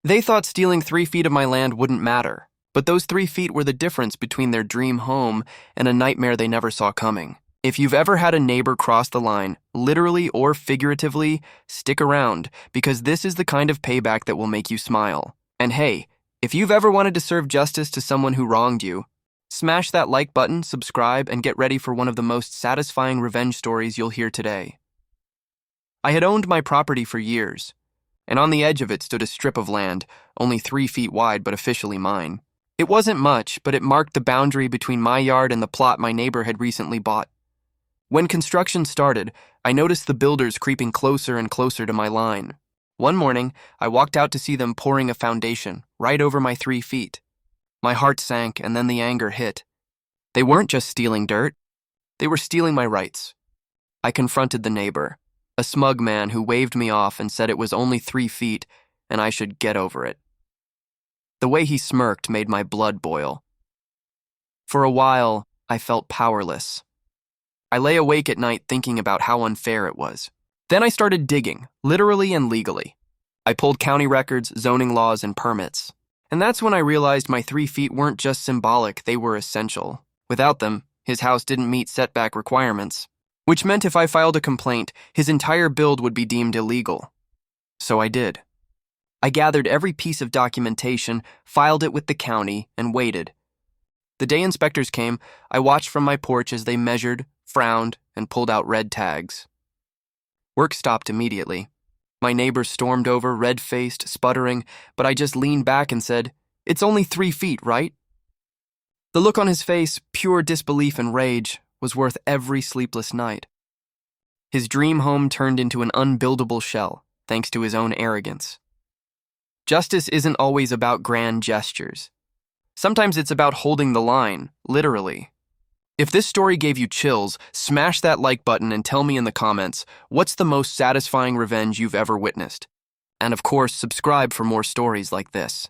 They thought stealing 3 feet of my land wouldn't matter, but those 3 feet were the difference between their dream home and a nightmare they never saw coming. If you've ever had a neighbor cross the line, literally or figuratively, stick around, because this is the kind of payback that will make you smile. And hey, if you've ever wanted to serve justice to someone who wronged you, smash that like button, subscribe, and get ready for one of the most satisfying revenge stories you'll hear today. I had owned my property for years, and on the edge of it stood a strip of land, only 3 feet wide but officially mine. It wasn't much, but it marked the boundary between my yard and the plot my neighbor had recently bought. When construction started, I noticed the builders creeping closer and closer to my line. One morning, I walked out to see them pouring a foundation right over my 3 feet. My heart sank, and then the anger hit. They weren't just stealing dirt. They were stealing my rights. I confronted the neighbor, a smug man who waved me off and said it was only 3 feet and I should get over it. The way he smirked made my blood boil. For a while, I felt powerless. I lay awake at night thinking about how unfair it was. Then I started digging, literally and legally. I pulled county records, zoning laws, and permits. And that's when I realized my 3 feet weren't just symbolic, they were essential. Without them, his house didn't meet setback requirements, which meant if I filed a complaint, his entire build would be deemed illegal. So I did. I gathered every piece of documentation, filed it with the county, and waited. The day inspectors came, I watched from my porch as they measured, frowned, and pulled out red tags. Work stopped immediately. My neighbor stormed over, red-faced, sputtering, but I just leaned back and said, "It's only 3 feet, right?" The look on his face, pure disbelief and rage, was worth every sleepless night. His dream home turned into an unbuildable shell, thanks to his own arrogance. Justice isn't always about grand gestures. Sometimes it's about holding the line, literally. If this story gave you chills, smash that like button and tell me in the comments, what's the most satisfying revenge you've ever witnessed? And of course, subscribe for more stories like this.